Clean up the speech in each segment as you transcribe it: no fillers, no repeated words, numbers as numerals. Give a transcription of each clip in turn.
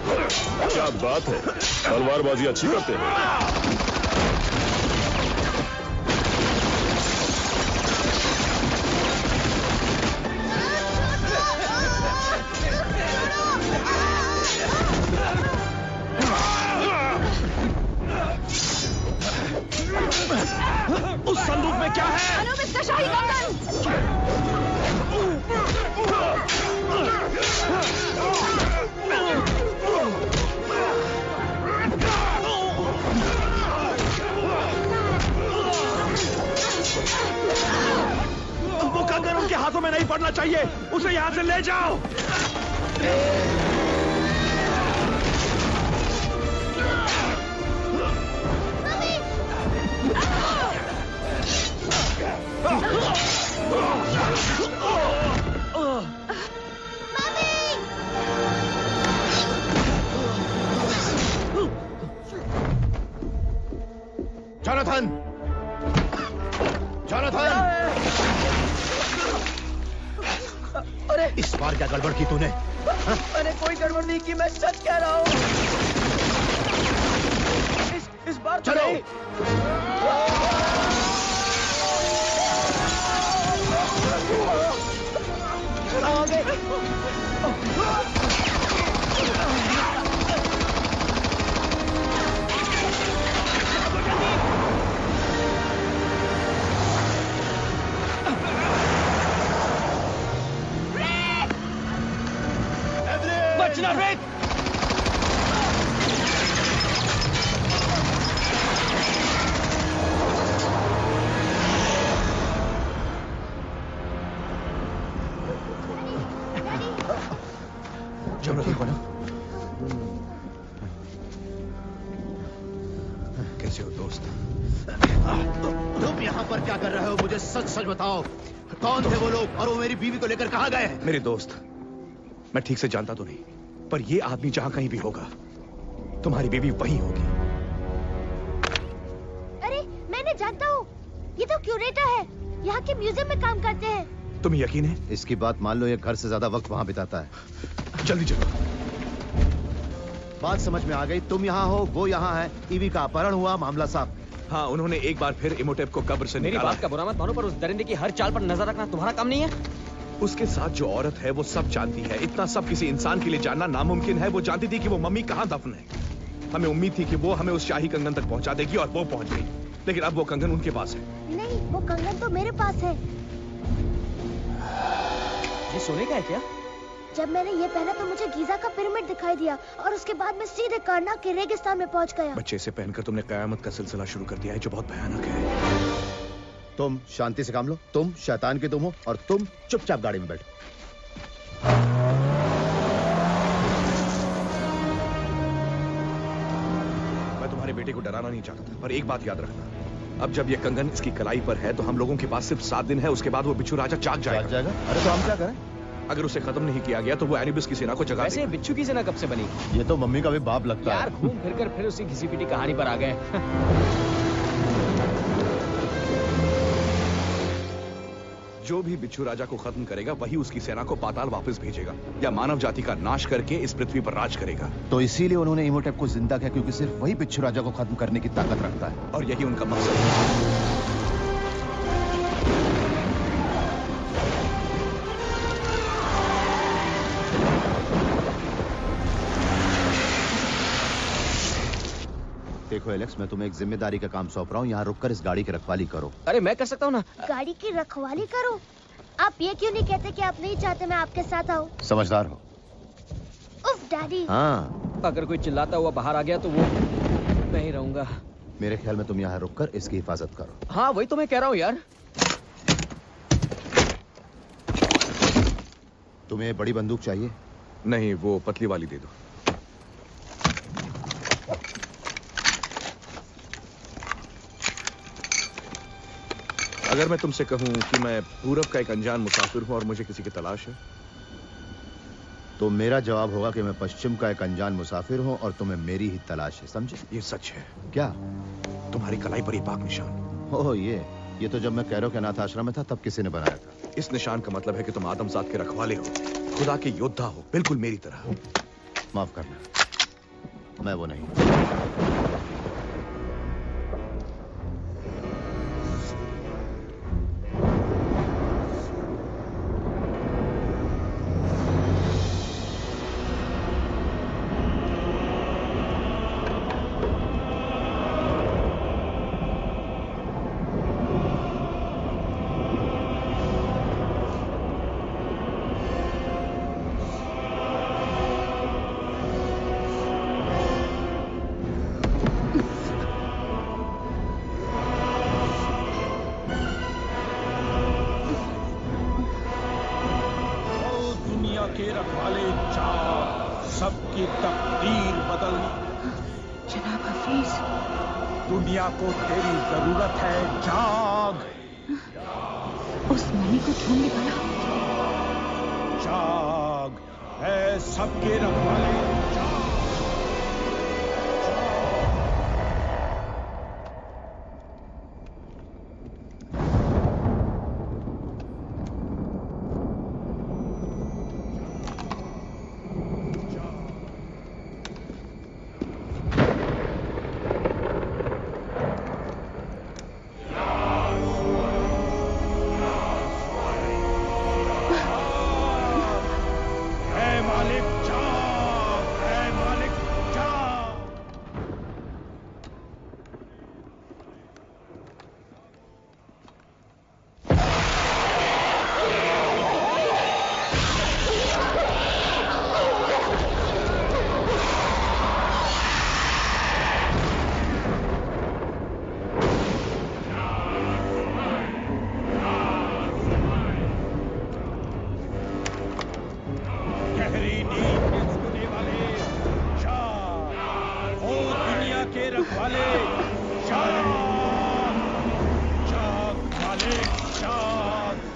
क्या बात है, तलवारबाजी अच्छी करते हैं। उस संदूक में क्या है? अनुबिस का शाही कंगन। वो कंगन उनके हाथों में नहीं पड़ना चाहिए, उसे यहाँ से ले जाओ। जोनाथन! जोनाथन! अरे इस बार क्या गड़बड़ की तूने? अरे कोई गड़बड़ नहीं की, मैं सच कह रहा हूँ। इस बार चलो। बचना रेत! जोनाथन को ना कैसे हो दोस्त? तुम यहाँ पर क्या कर रहे हो? मुझे सच सच बताओ, कौन थे वो लोग और वो मेरी बीवी को लेकर कहाँ गए? मेरे दोस्त, मैं ठीक से जानता तो नहीं, पर ये आदमी जहां कहीं भी होगा, तुम्हारी बीवी वहीं होगी। अरे मैंने जानता हूँ, ये तो क्यूरेटर है, यहाँ के म्यूजियम में काम करते हैं। तुम्हें यकीन है? इसकी बात मान लो, ये घर से ज्यादा वक्त वहाँ बिताता है। जल्दी चलो। बात समझ में आ गई, तुम यहाँ हो, वो यहाँ है, ईवी का अपहरण हुआ, मामला साफ। हाँ, उन्होंने एक बार फिर इमोटेप को कब्र से मेरी निकाला बात का बुरा मत मानो, पर उस दरिंदे की हर चाल पर नजर रखना तुम्हारा काम नहीं है? उसके साथ जो औरत है वो सब जानती है। इतना सब किसी इंसान के लिए जानना नामुमकिन है। वो जानती थी कि वो मम्मी कहाँ दफन है। हमें उम्मीद थी कि वो हमें उस शाही कंगन तक पहुंचा देगी और वो पहुंच गई, लेकिन अब वो कंगन उनके पास है। नहीं, वो कंगन तो मेरे पास है। ये सोने का है क्या? जब मैंने ये पहना तो मुझे गीजा का पिरामिड दिखाई दिया और उसके बाद मैं सीधे करना के रेगिस्तान में पहुंच गया। बच्चे, इसे पहनकर तुमने कयामत का सिलसिला शुरू कर दिया है, जो बहुत भयानक है। तुम शांति से काम लो, तुम शैतान के तुम हो और तुम चुपचाप गाड़ी में बैठो। मैं तुम्हारे बेटे को डराना नहीं चाहता था, पर एक बात याद रखना, अब जब ये कंगन इसकी कलाई पर है तो हम लोगों के पास सिर्फ 7 दिन है। उसके बाद वो बिच्छू राजा जाग जाएगा। अरे तो हम क्या करें? अगर उसे खत्म नहीं किया गया तो वो एनिबिस की सेना को जगा वैसे देगा। बिच्छू की सेना कब से बनी? ये तो मम्मी का भी बाप लगता यार, है। घूम फिर कर फिर उसी घिसी पिटी कहानी पर आ गए। जो भी बिच्छू राजा को खत्म करेगा वही उसकी सेना को पाताल वापस भेजेगा या मानव जाति का नाश करके इस पृथ्वी पर राज करेगा। तो इसीलिए उन्होंने इमोटेप को जिंदा किया, क्योंकि सिर्फ वही बिच्छू राजा को खत्म करने की ताकत रखता है। और यही उनका मकसद है। देखो एलेक्स, मैं तुम्हें एक जिम्मेदारी का काम सौंप रहा हूँ, यहाँ रुककर इस गाड़ी की रखवाली करो। अरे मैं कर सकता हूँ ना। गाड़ी की रखवाली करो? आप ये क्यों नहीं कहते कि आप नहीं चाहते मैं आपके साथ आऊँ? समझदार हो। उफ डैडी। हाँ, अगर कोई चिल्लाता हुआ बाहर आ गया तो वो मैं ही रहूंगा। मेरे ख्याल में तुम यहाँ रुककर इसकी हिफाजत करो। हाँ, वही तो मैं कह रहा हूँ यार। तुम्हें बड़ी बंदूक चाहिए? नहीं, वो पतली वाली दे दो। अगर मैं तुमसे कहूं कि मैं पूरब का एक अनजान मुसाफिर हूं और मुझे किसी की तलाश है, तो मेरा जवाब होगा कि मैं पश्चिम का एक अनजान मुसाफिर हूं और तुम्हें मेरी ही तलाश है, समझे? ये सच है। क्या? तुम्हारी कलाई पर ये पाक निशान। ओह, ये तो जब मैं कैरो के अनाथ आश्रम में था तब किसी ने बनाया था। इस निशान का मतलब है कि तुम आदमजात के रखवाले हो, खुदा के योद्धा हो, बिल्कुल मेरी तरह। माफ करना, मैं वो नहीं। के रखवाले जाग, सबकी तकदीर बदलनी। जनाब हफीज, दुनिया को तेरी जरूरत है, जाग। उस मणि को ढूंढने वाला जाग, है सबके रखवाले जाग।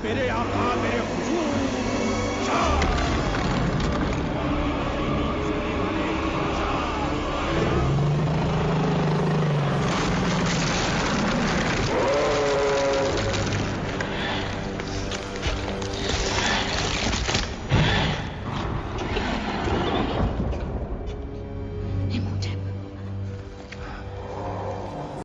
मेरे आका